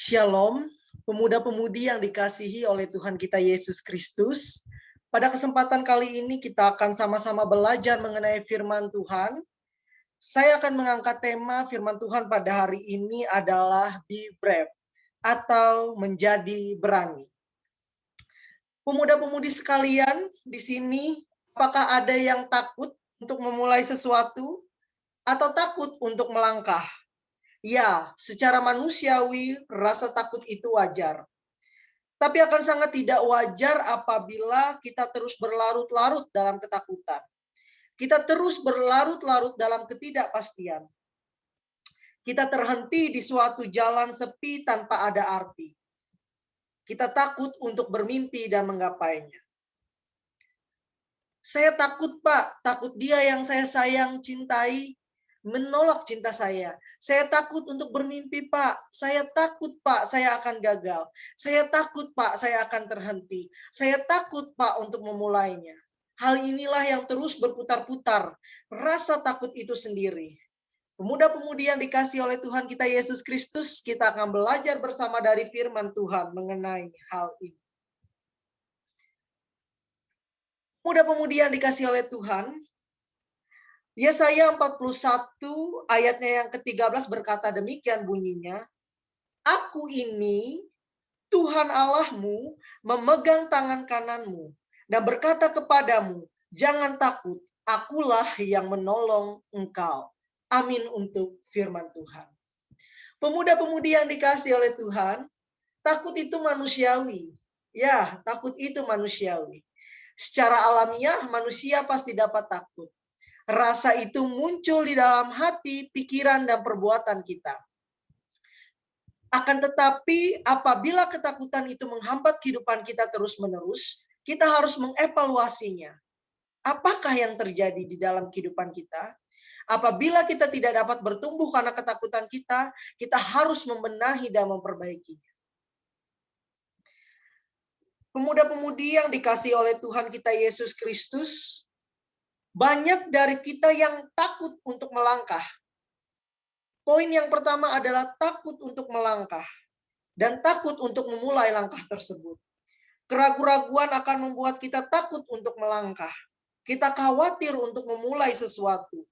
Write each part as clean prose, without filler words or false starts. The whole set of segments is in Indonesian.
Shalom, pemuda-pemudi yang dikasihi oleh Tuhan kita Yesus Kristus. Pada kesempatan kali ini kita akan sama-sama belajar mengenai firman Tuhan. Saya akan mengangkat tema firman Tuhan pada hari ini adalah be brave atau menjadi berani. Pemuda-pemudi sekalian, di sini apakah ada yang takut untuk memulai sesuatu atau takut untuk melangkah? Ya, secara manusiawi rasa takut itu wajar. Tapi akan sangat tidak wajar apabila kita terus berlarut-larut dalam ketakutan. Kita terus berlarut-larut dalam ketidakpastian. Kita terhenti di suatu jalan sepi tanpa ada arti. Kita takut untuk bermimpi dan menggapainya. Saya takut, Pak. Takut dia yang saya sayang, cintai, menolak cinta saya. Saya takut untuk bermimpi, Pak. Saya takut, Pak, saya akan gagal. Saya takut, Pak, saya akan terhenti. Saya takut, Pak, untuk memulainya. Hal inilah yang terus berputar-putar. Rasa takut itu sendiri. Pemuda-pemudi yang dikasihi oleh Tuhan kita Yesus Kristus, kita akan belajar bersama dari firman Tuhan mengenai hal ini. Pemuda-pemudi yang dikasihi oleh Tuhan, Yesaya 41 ayatnya yang ke-13 berkata demikian bunyinya, Aku ini Tuhan Allahmu memegang tangan kananmu dan berkata kepadamu, jangan takut, akulah yang menolong engkau. Amin untuk firman Tuhan. Pemuda-pemudi yang dikasihi oleh Tuhan, takut itu manusiawi. Ya, takut itu manusiawi. Secara alamiah manusia pasti dapat takut. Rasa itu muncul di dalam hati, pikiran, dan perbuatan kita. Akan tetapi, apabila ketakutan itu menghambat kehidupan kita terus-menerus, kita harus mengevaluasinya. Apakah yang terjadi di dalam kehidupan kita? Apabila kita tidak dapat bertumbuh karena ketakutan kita, kita harus membenahi dan memperbaikinya. Pemuda-pemudi yang dikasihi oleh Tuhan kita Yesus Kristus, banyak dari kita yang takut untuk melangkah. Poin yang pertama adalah takut untuk melangkah dan takut untuk memulai langkah tersebut. Keraguan-raguan akan membuat kita takut untuk melangkah. Kita khawatir untuk memulai sesuatu.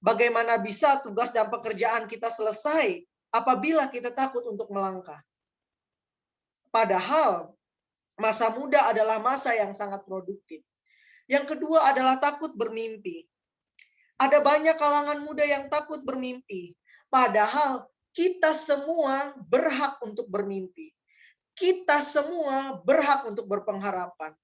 Bagaimana bisa tugas dan pekerjaan kita selesai apabila kita takut untuk melangkah? Padahal masa muda adalah masa yang sangat produktif. Yang kedua adalah takut bermimpi. Ada banyak kalangan muda yang takut bermimpi. Padahal kita semua berhak untuk bermimpi. Kita semua berhak untuk berpengharapan.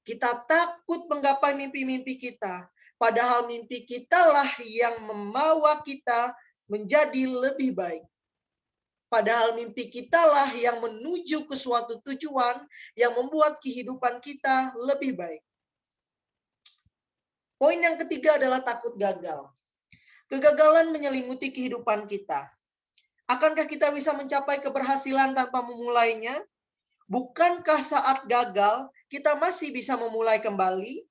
Kita takut menggapai mimpi-mimpi kita. Padahal mimpi kitalah yang membawa kita menjadi lebih baik. Padahal mimpi kitalah yang menuju ke suatu tujuan yang membuat kehidupan kita lebih baik. Poin yang ketiga adalah takut gagal. Kegagalan menyelimuti kehidupan kita. Akankah kita bisa mencapai keberhasilan tanpa memulainya? Bukankah saat gagal kita masih bisa memulai kembali?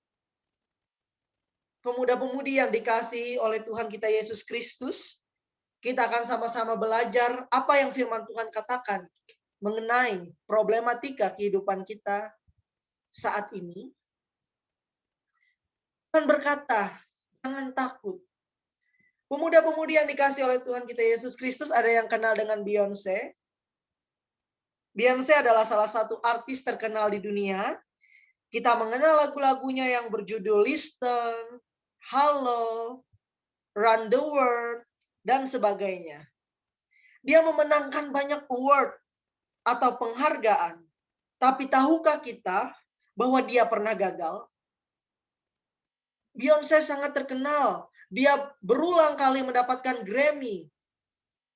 Pemuda-pemudi yang dikasihi oleh Tuhan kita Yesus Kristus, kita akan sama-sama belajar apa yang firman Tuhan katakan mengenai problematika kehidupan kita saat ini. Tuhan berkata, jangan takut. Pemuda-pemudi yang dikasihi oleh Tuhan kita Yesus Kristus, ada yang kenal dengan Beyonce. Beyonce adalah salah satu artis terkenal di dunia. Kita mengenal lagu-lagunya yang berjudul Listen, Hello, Run the World, dan sebagainya. Dia memenangkan banyak award atau penghargaan. Tapi tahukah kita bahwa dia pernah gagal? Beyonce sangat terkenal. Dia berulang kali mendapatkan Grammy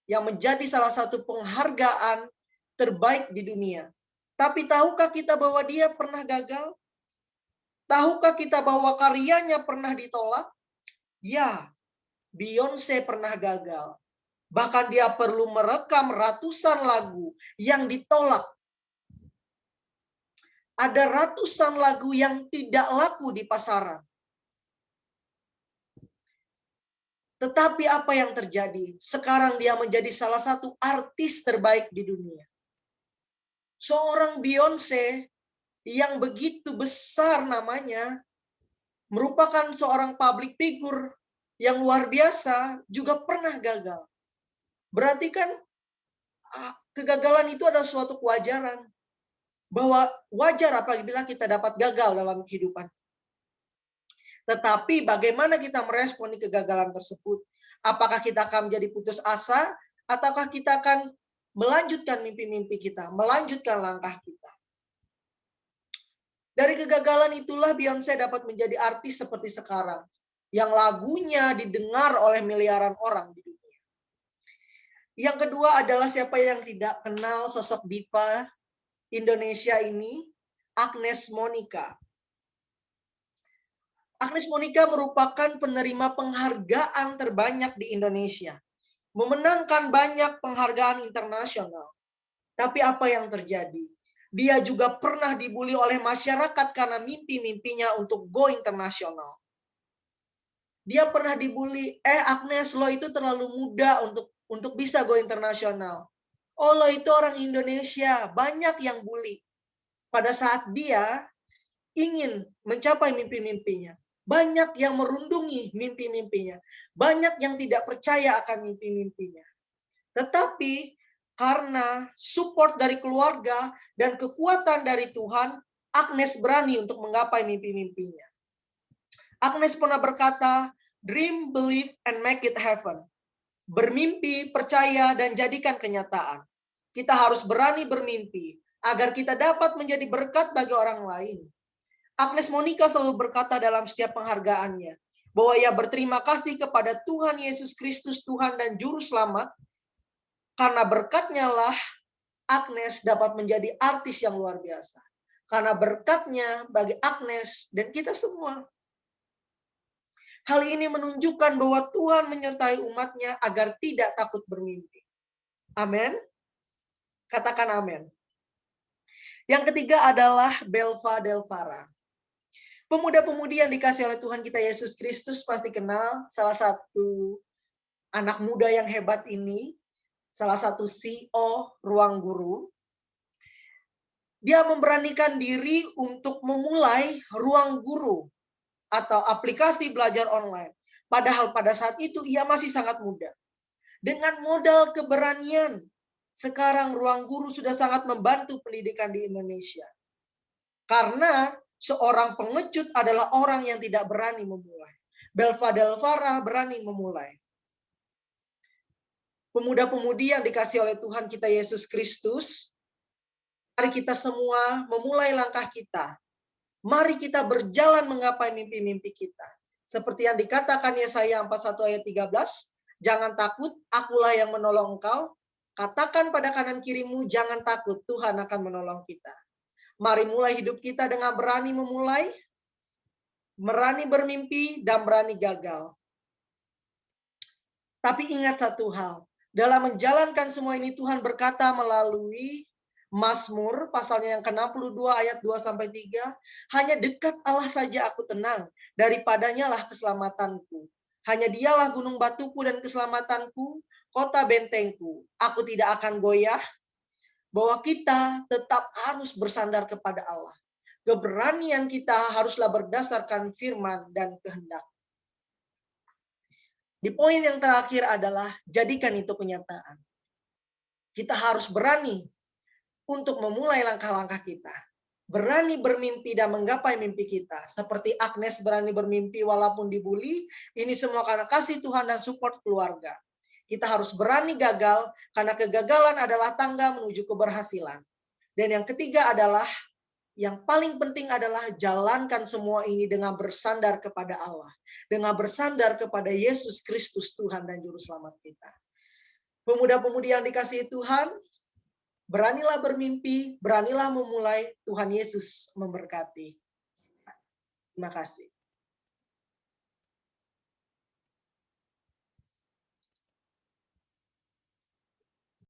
yang menjadi salah satu penghargaan terbaik di dunia. Tapi tahukah kita bahwa dia pernah gagal? Tahukah kita bahwa karyanya pernah ditolak? Ya, Beyonce pernah gagal. Bahkan dia perlu merekam ratusan lagu yang ditolak. Ada ratusan lagu yang tidak laku di pasaran. Tetapi apa yang terjadi? Sekarang dia menjadi salah satu artis terbaik di dunia. Seorang Beyonce yang begitu besar namanya, merupakan seorang public figure yang luar biasa, juga pernah gagal. Berarti kan kegagalan itu adalah suatu kewajaran. Bahwa wajar apabila kita dapat gagal dalam kehidupan. Tetapi bagaimana kita meresponi kegagalan tersebut? Apakah kita akan menjadi putus asa? Ataukah kita akan melanjutkan mimpi-mimpi kita, melanjutkan langkah kita? Dari kegagalan itulah Beyonce dapat menjadi artis seperti sekarang, yang lagunya didengar oleh miliaran orang di dunia. Yang kedua adalah siapa yang tidak kenal sosok diva Indonesia ini, Agnes Monica. Agnes Monica merupakan penerima penghargaan terbanyak di Indonesia, memenangkan banyak penghargaan internasional. Tapi apa yang terjadi? Dia juga pernah dibully oleh masyarakat karena mimpi-mimpinya untuk go internasional. Dia pernah dibully, Agnes, lo itu terlalu muda untuk bisa go internasional. Oh, lo itu orang Indonesia. Banyak yang bully. Pada saat dia ingin mencapai mimpi-mimpinya. Banyak yang merundungi mimpi-mimpinya. Banyak yang tidak percaya akan mimpi-mimpinya. Tetapi karena support dari keluarga dan kekuatan dari Tuhan, Agnes berani untuk menggapai mimpi-mimpinya. Agnes pernah berkata, dream, believe, and make it happen. Bermimpi, percaya, dan jadikan kenyataan. Kita harus berani bermimpi, agar kita dapat menjadi berkat bagi orang lain. Agnes Monica selalu berkata dalam setiap penghargaannya, bahwa ia berterima kasih kepada Tuhan Yesus Kristus, Tuhan dan Juru Selamat, karena berkatnya lah Agnes dapat menjadi artis yang luar biasa. Karena berkatnya bagi Agnes dan kita semua. Hal ini menunjukkan bahwa Tuhan menyertai umatnya agar tidak takut bermimpi. Amin. Katakan amin. Yang ketiga adalah Belva Delvara. Pemuda-pemudi yang dikasih oleh Tuhan kita Yesus Kristus pasti kenal salah satu anak muda yang hebat ini. Salah satu CEO Ruang Guru, dia memberanikan diri untuk memulai Ruang Guru atau aplikasi belajar online. Padahal pada saat itu ia masih sangat muda. Dengan modal keberanian, sekarang Ruang Guru sudah sangat membantu pendidikan di Indonesia. Karena seorang pengecut adalah orang yang tidak berani memulai. Belva Delvara berani memulai. Pemuda-pemudi yang dikasih oleh Tuhan kita Yesus Kristus, mari kita semua memulai langkah kita. Mari kita berjalan menggapai mimpi-mimpi kita. Seperti yang dikatakan Yesaya 41 ayat 13, jangan takut, akulah yang menolong engkau. Katakan pada kanan kirimu, jangan takut, Tuhan akan menolong kita. Mari mulai hidup kita dengan berani memulai, berani bermimpi, dan berani gagal. Tapi ingat satu hal, dalam menjalankan semua ini Tuhan berkata melalui Mazmur pasalnya yang ke-62 ayat 2-3, hanya dekat Allah saja aku tenang, daripadanya lah keselamatanku. Hanya dialah gunung batuku dan keselamatanku, kota bentengku. Aku tidak akan goyah, bahwa kita tetap harus bersandar kepada Allah. Keberanian kita haruslah berdasarkan firman dan kehendak. Di poin yang terakhir adalah jadikan itu kenyataan. Kita harus berani untuk memulai langkah-langkah kita. Berani bermimpi dan menggapai mimpi kita. Seperti Agnes berani bermimpi walaupun dibully. Ini semua karena kasih Tuhan dan support keluarga. Kita harus berani gagal karena kegagalan adalah tangga menuju keberhasilan. Dan yang ketiga adalah yang paling penting adalah jalankan semua ini dengan bersandar kepada Allah. Dengan bersandar kepada Yesus Kristus Tuhan dan Juru Selamat kita. Pemuda-pemudi yang dikasihi Tuhan, beranilah bermimpi, beranilah memulai. Tuhan Yesus memberkati. Terima kasih.